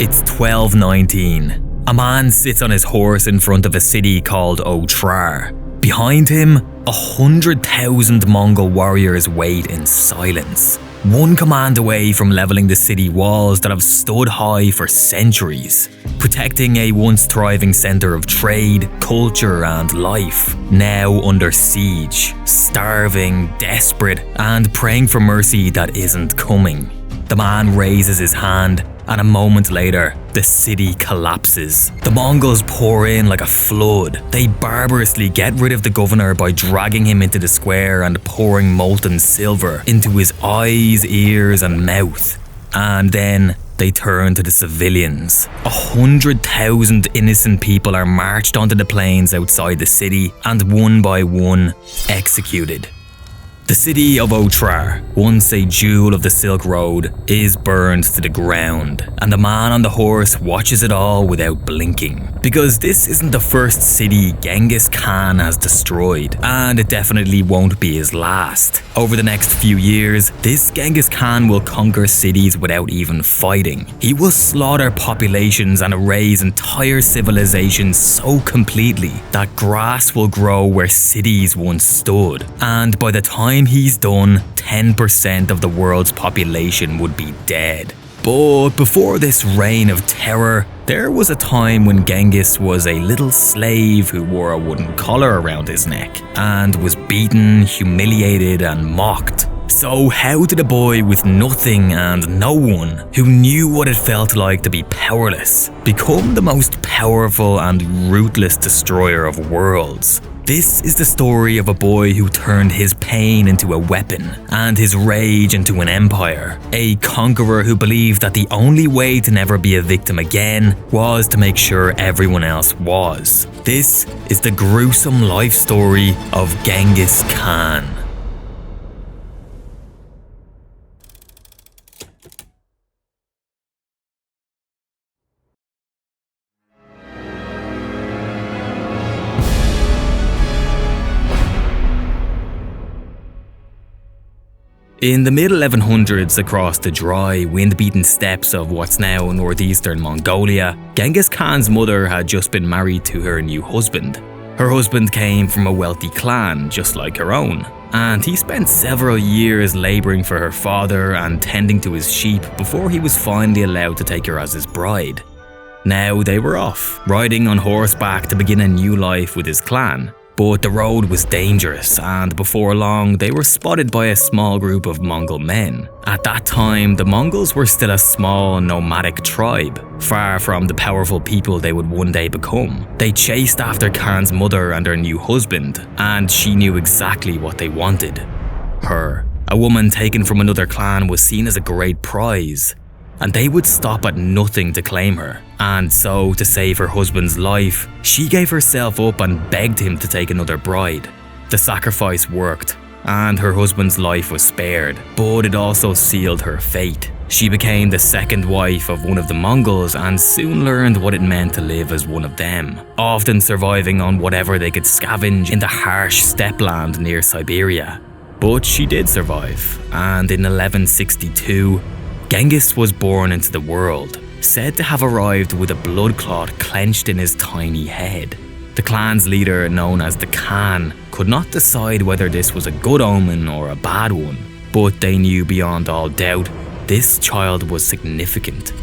It's 1219. A man sits on his horse in front of a city called Otrar. Behind him, 100,000 Mongol warriors wait in silence, one command away from leveling the city walls that have stood high for centuries, protecting a once thriving centre of trade, culture and life, now under siege, starving, desperate and praying for mercy that isn't coming. The man raises his hand, and a moment later, the city collapses. The Mongols pour in like a flood. They barbarously get rid of the governor by dragging him into the square and pouring molten silver into his eyes, ears and mouth. And then they turn to the civilians. 100,000 innocent people are marched onto the plains outside the city and one by one executed. The city of Otrar, once a jewel of the Silk Road, is burned to the ground, and the man on the horse watches it all without blinking. Because this isn't the first city Genghis Khan has destroyed, and it definitely won't be his last. Over the next few years, this Genghis Khan will conquer cities without even fighting. He will slaughter populations and erase entire civilizations so completely that grass will grow where cities once stood, and by the time he's done, 10% of the world's population would be dead. But before this reign of terror, there was a time when Genghis was a little slave who wore a wooden collar around his neck and was beaten, humiliated and mocked. So how did a boy with nothing and no one, who knew what it felt like to be powerless, become the most powerful and ruthless destroyer of worlds? This is the story of a boy who turned his pain into a weapon and his rage into an empire. A conqueror who believed that the only way to never be a victim again was to make sure everyone else was. This is the gruesome life story of Genghis Khan. In the mid-1100s, across the dry, wind-beaten steppes of what's now northeastern Mongolia, Genghis Khan's mother had just been married to her new husband. Her husband came from a wealthy clan, just like her own, and he spent several years labouring for her father and tending to his sheep before he was finally allowed to take her as his bride. Now they were off, riding on horseback to begin a new life with his clan. But the road was dangerous, and before long they were spotted by a small group of Mongol men. At that time, the Mongols were still a small nomadic tribe, far from the powerful people they would one day become. They chased after Khan's mother and her new husband, and she knew exactly what they wanted. Her. A woman taken from another clan was seen as a great prize, and they would stop at nothing to claim her. And so, to save her husband's life, she gave herself up and begged him to take another bride. The sacrifice worked, and her husband's life was spared, but it also sealed her fate. She became the second wife of one of the Mongols and soon learned what it meant to live as one of them, often surviving on whatever they could scavenge in the harsh steppe land near Siberia. But she did survive, and in 1162, Genghis was born into the world, said to have arrived with a blood clot clenched in his tiny head. The clan's leader, known as the Khan, could not decide whether this was a good omen or a bad one, but they knew beyond all doubt this child was significant.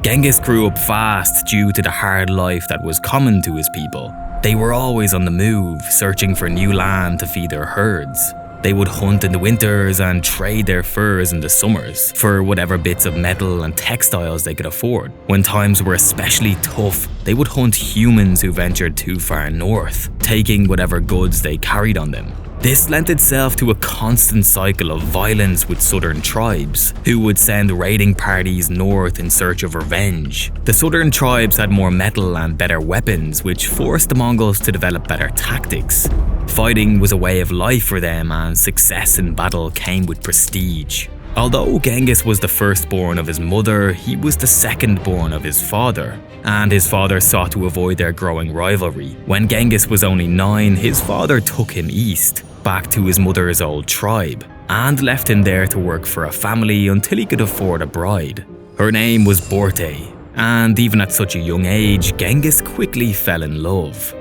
Genghis grew up fast due to the hard life that was common to his people. They were always on the move, searching for new land to feed their herds. They would hunt in the winters and trade their furs in the summers for whatever bits of metal and textiles they could afford. When times were especially tough, they would hunt humans who ventured too far north, taking whatever goods they carried on them. This lent itself to a constant cycle of violence with southern tribes, who would send raiding parties north in search of revenge. The southern tribes had more metal and better weapons, which forced the Mongols to develop better tactics. Fighting was a way of life for them, and success in battle came with prestige. Although Genghis was the firstborn of his mother, he was the secondborn of his father, and his father sought to avoid their growing rivalry. When Genghis was only 9, his father took him east, back to his mother's old tribe, and left him there to work for a family until he could afford a bride. Her name was Borte, and even at such a young age, Genghis quickly fell in love.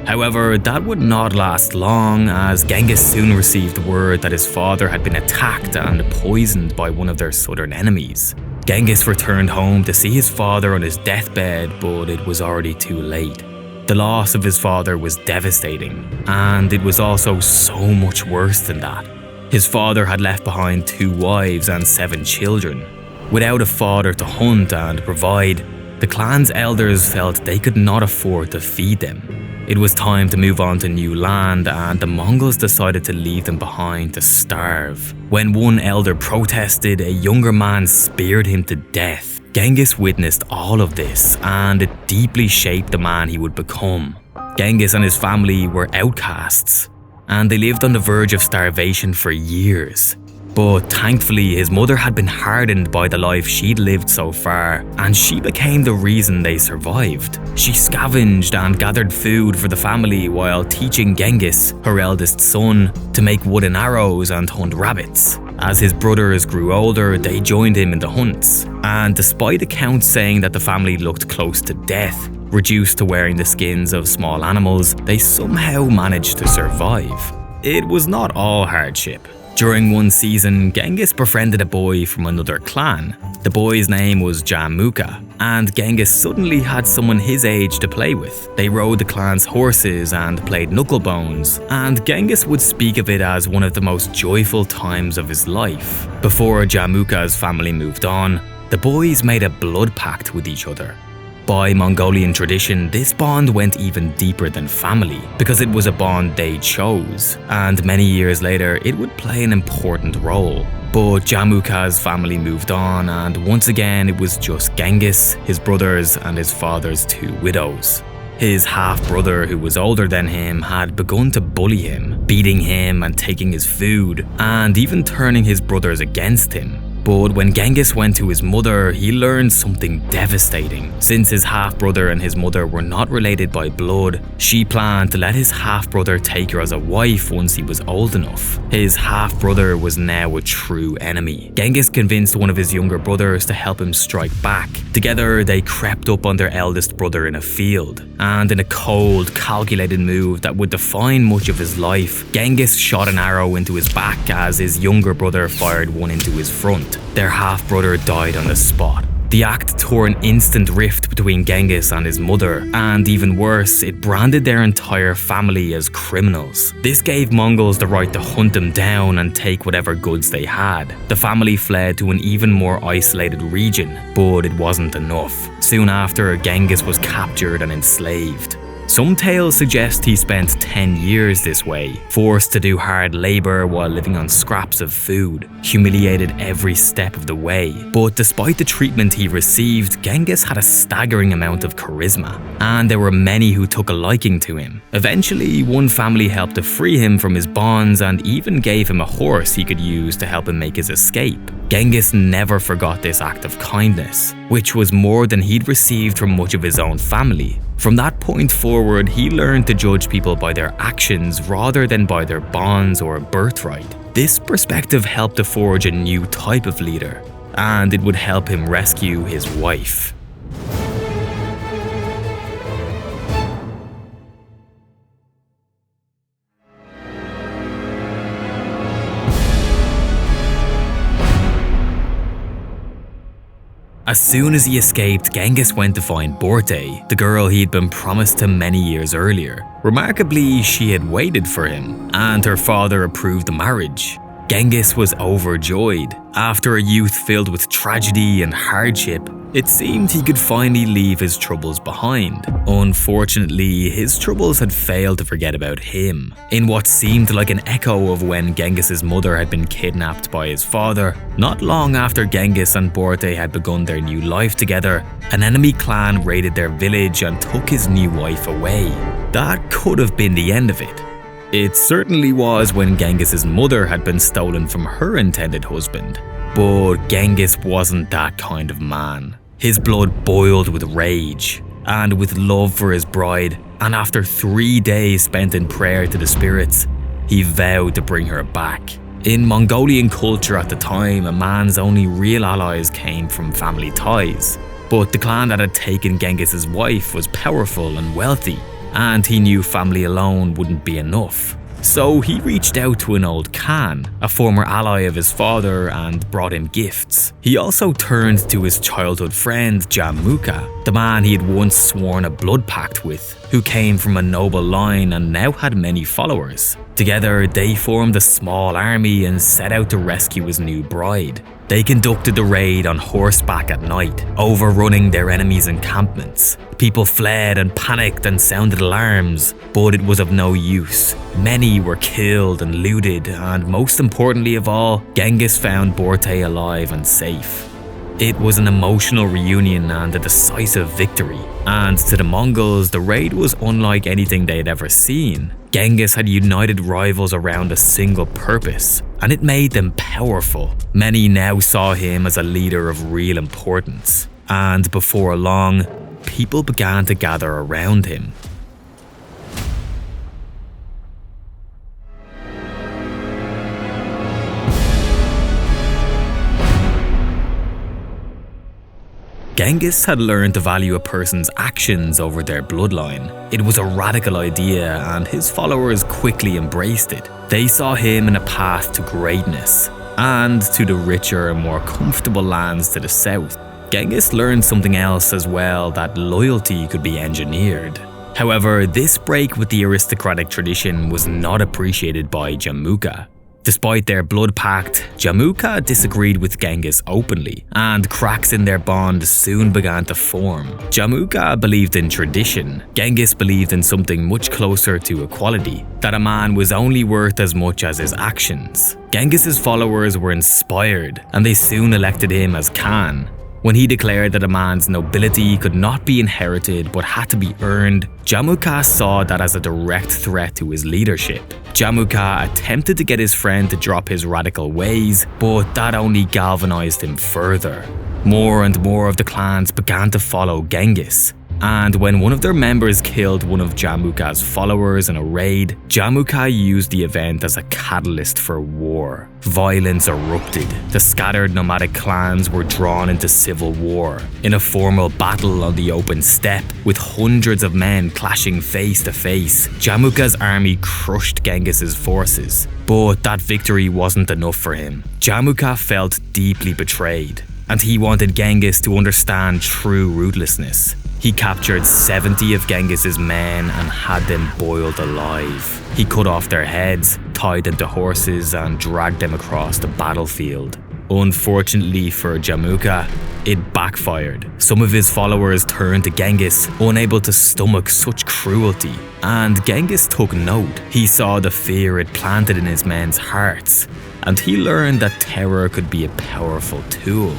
However, that would not last long, as Genghis soon received word that his father had been attacked and poisoned by one of their southern enemies. Genghis returned home to see his father on his deathbed, but it was already too late. The loss of his father was devastating, and it was also so much worse than that. His father had left behind 2 wives and 7 children. Without a father to hunt and provide, the clan's elders felt they could not afford to feed them. It was time to move on to new land, and the Mongols decided to leave them behind to starve. When one elder protested, a younger man speared him to death. Genghis witnessed all of this, and it deeply shaped the man he would become. Genghis and his family were outcasts, and they lived on the verge of starvation for years. But thankfully, his mother had been hardened by the life she'd lived so far, and she became the reason they survived. She scavenged and gathered food for the family while teaching Genghis, her eldest son, to make wooden arrows and hunt rabbits. As his brothers grew older, they joined him in the hunts, and despite accounts saying that the family looked close to death, reduced to wearing the skins of small animals, they somehow managed to survive. It was not all hardship. During one season, Genghis befriended a boy from another clan. The boy's name was Jamuka, and Genghis suddenly had someone his age to play with. They rode the clan's horses and played knucklebones, and Genghis would speak of it as one of the most joyful times of his life. Before Jamuka's family moved on, the boys made a blood pact with each other. By Mongolian tradition, this bond went even deeper than family, because it was a bond they chose, and many years later it would play an important role. But Jamuka's family moved on, and once again it was just Genghis, his brothers, and his father's 2 widows. His half-brother, who was older than him, had begun to bully him, beating him and taking his food, and even turning his brothers against him. But when Genghis went to his mother, he learned something devastating. Since his half-brother and his mother were not related by blood, she planned to let his half-brother take her as a wife once he was old enough. His half-brother was now a true enemy. Genghis convinced one of his younger brothers to help him strike back. Together, they crept up on their eldest brother in a field, and in a cold, calculated move that would define much of his life, Genghis shot an arrow into his back as his younger brother fired one into his front. Their half-brother died on the spot. The act tore an instant rift between Genghis and his mother, and even worse, it branded their entire family as criminals. This gave Mongols the right to hunt them down and take whatever goods they had. The family fled to an even more isolated region, but it wasn't enough. Soon after, Genghis was captured and enslaved. Some tales suggest he spent 10 years this way, forced to do hard labor while living on scraps of food, humiliated every step of the way. But despite the treatment he received, Genghis had a staggering amount of charisma, and there were many who took a liking to him. Eventually, one family helped to free him from his bonds and even gave him a horse he could use to help him make his escape. Genghis never forgot this act of kindness, which was more than he'd received from much of his own family. From that point forward, he learned to judge people by their actions rather than by their bonds or birthright. This perspective helped to forge a new type of leader, and it would help him rescue his wife. As soon as he escaped, Genghis went to find Borte, the girl he'd been promised to many years earlier. Remarkably, she had waited for him, and her father approved the marriage. Genghis was overjoyed. After a youth filled with tragedy and hardship, it seemed he could finally leave his troubles behind. Unfortunately, his troubles had failed to forget about him. In what seemed like an echo of when Genghis's mother had been kidnapped by his father, not long after Genghis and Borte had begun their new life together, an enemy clan raided their village and took his new wife away. That could have been the end of it. It certainly was when Genghis's mother had been stolen from her intended husband. But Genghis wasn't that kind of man. His blood boiled with rage and with love for his bride, and after 3 days spent in prayer to the spirits, he vowed to bring her back. In Mongolian culture at the time, a man's only real allies came from family ties. But the clan that had taken Genghis's wife was powerful and wealthy, and he knew family alone wouldn't be enough. So he reached out to an old Khan, a former ally of his father, and brought him gifts. He also turned to his childhood friend Jamukha, the man he had once sworn a blood pact with, who came from a noble line and now had many followers. Together, they formed a small army and set out to rescue his new bride. They conducted the raid on horseback at night, overrunning their enemies' encampments. People fled and panicked and sounded alarms, but it was of no use. Many were killed and looted, and most importantly of all, Genghis found Borte alive and safe. It was an emotional reunion and a decisive victory, and to the Mongols, the raid was unlike anything they had ever seen. Genghis had united rivals around a single purpose, and it made them powerful. Many now saw him as a leader of real importance, and before long, people began to gather around him. Genghis had learned to value a person's actions over their bloodline. It was a radical idea, and his followers quickly embraced it. They saw him in a path to greatness, and to the richer and more comfortable lands to the south. Genghis learned something else as well, that loyalty could be engineered. However, this break with the aristocratic tradition was not appreciated by Jamukha. Despite their blood pact, Jamukha disagreed with Genghis openly, and cracks in their bond soon began to form. Jamukha believed in tradition. Genghis believed in something much closer to equality, that a man was only worth as much as his actions. Genghis's followers were inspired, and they soon elected him as Khan. When he declared that a man's nobility could not be inherited but had to be earned, Jamukha saw that as a direct threat to his leadership. Jamukha attempted to get his friend to drop his radical ways, but that only galvanized him further. More and more of the clans began to follow Genghis, and when one of their members killed one of Jamukha's followers in a raid, Jamukha used the event as a catalyst for war. Violence erupted. The scattered nomadic clans were drawn into civil war, in a formal battle on the open steppe, with hundreds of men clashing face to face. Jamukha's army crushed Genghis's forces, but that victory wasn't enough for him. Jamukha felt deeply betrayed, and he wanted Genghis to understand true ruthlessness. He captured 70 of Genghis's men and had them boiled alive. He cut off their heads, tied them to horses, and dragged them across the battlefield. Unfortunately for Jamukha, it backfired. Some of his followers turned to Genghis, unable to stomach such cruelty, and Genghis took note. He saw the fear it planted in his men's hearts, and he learned that terror could be a powerful tool.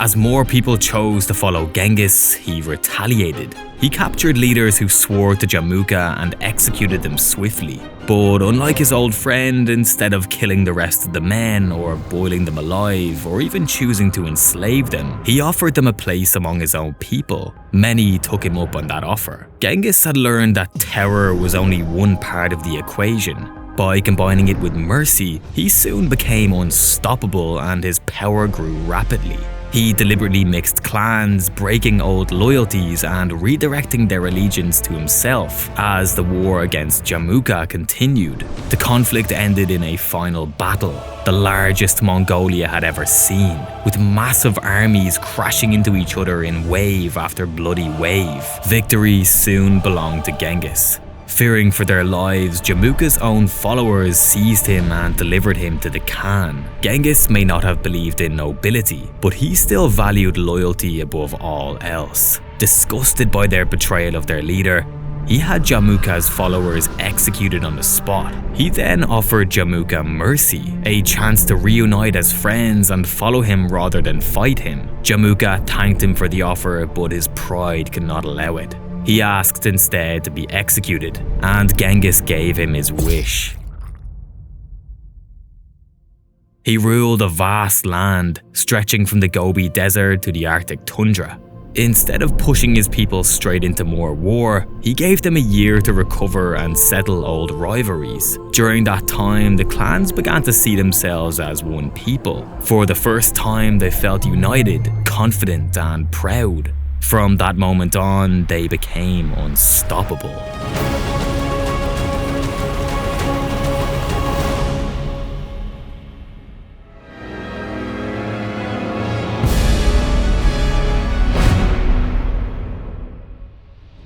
As more people chose to follow Genghis, he retaliated. He captured leaders who swore to Jamukha and executed them swiftly. But unlike his old friend, instead of killing the rest of the men or boiling them alive or even choosing to enslave them, he offered them a place among his own people. Many took him up on that offer. Genghis had learned that terror was only one part of the equation. By combining it with mercy, he soon became unstoppable and his power grew rapidly. He deliberately mixed clans, breaking old loyalties and redirecting their allegiance to himself. As the war against Jamukha continued, the conflict ended in a final battle, the largest Mongolia had ever seen, with massive armies crashing into each other in wave after bloody wave. Victory soon belonged to Genghis. Fearing for their lives, Jamukha's own followers seized him and delivered him to the Khan. Genghis may not have believed in nobility, but he still valued loyalty above all else. Disgusted by their betrayal of their leader, He had Jamuka's followers executed on the spot. He then offered Jamuka mercy, a chance to reunite as friends and follow him rather than fight him. Jamuka thanked him for the offer, but his pride could not allow it. He asked instead to be executed, and Genghis gave him his wish. He ruled a vast land, stretching from the Gobi Desert to the Arctic tundra. Instead of pushing his people straight into more war, he gave them a year to recover and settle old rivalries. During that time, the clans began to see themselves as one people. For the first time, they felt united, confident, and proud. From that moment on, they became unstoppable.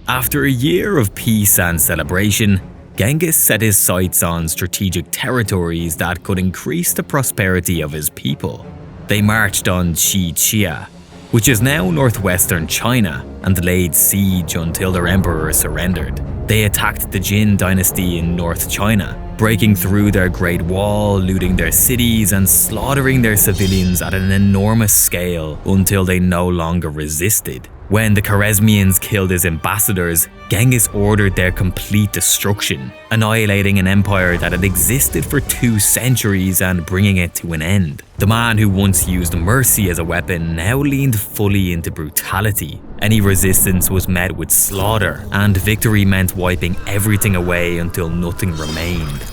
After a year of peace and celebration, Genghis set his sights on strategic territories that could increase the prosperity of his people. They marched on Xi'Xia, which is now northwestern China, and laid siege until their emperor surrendered. They attacked the Jin dynasty in North China, breaking through their Great Wall, looting their cities, and slaughtering their civilians at an enormous scale until they no longer resisted. When the Khwarezmians killed his ambassadors, Genghis ordered their complete destruction, annihilating an empire that had existed for 2 centuries and bringing it to an end. The man who once used mercy as a weapon now leaned fully into brutality. Any resistance was met with slaughter, and victory meant wiping everything away until nothing remained.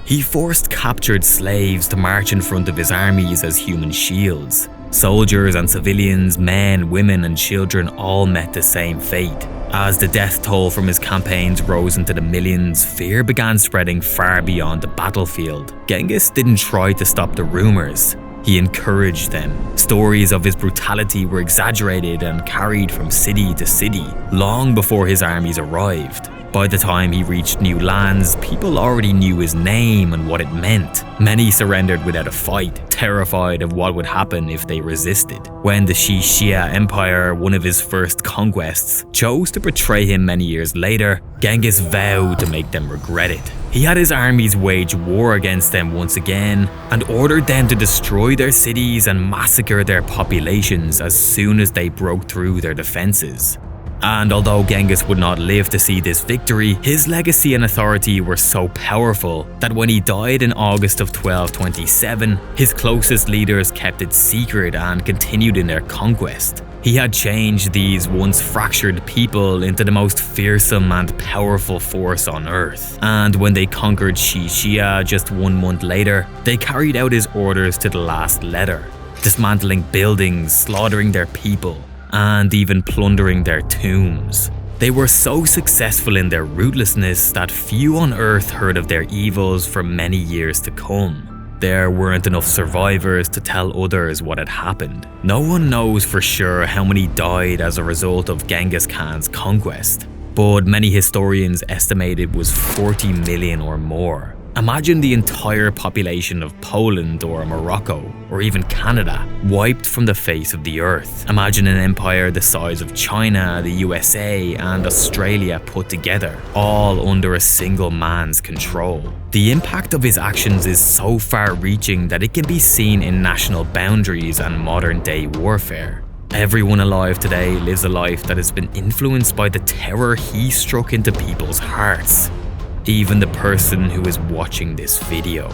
He forced captured slaves to march in front of his armies as human shields. Soldiers and civilians, men, women, and children all met the same fate. As the death toll from his campaigns rose into the millions, fear began spreading far beyond the battlefield. Genghis didn't try to stop the rumors. He encouraged them. Stories of his brutality were exaggerated and carried from city to city, long before his armies arrived. By the time he reached new lands, people already knew his name and what it meant. Many surrendered without a fight, terrified of what would happen if they resisted. When the Xi'Xia Empire, one of his first conquests, chose to betray him many years later, Genghis vowed to make them regret it. He had his armies wage war against them once again, and ordered them to destroy their cities and massacre their populations as soon as they broke through their defenses. And although Genghis would not live to see this victory, his legacy and authority were so powerful that when he died in August of 1227, his closest leaders kept it secret and continued in their conquest. He had changed these once fractured people into the most fearsome and powerful force on Earth. And when they conquered Xi'Xia just 1 month later, they carried out his orders to the last letter, dismantling buildings, slaughtering their people, and even plundering their tombs. They were so successful in their ruthlessness that few on Earth heard of their evils for many years to come. There weren't enough survivors to tell others what had happened. No one knows for sure how many died as a result of Genghis Khan's conquest, but many historians estimate it was 40 million or more. Imagine the entire population of Poland or Morocco, or even Canada, wiped from the face of the earth. Imagine an empire the size of China, the USA, and Australia put together, all under a single man's control. The impact of his actions is so far-reaching that it can be seen in national boundaries and modern-day warfare. Everyone alive today lives a life that has been influenced by the terror he struck into people's hearts. Even the person who is watching this video.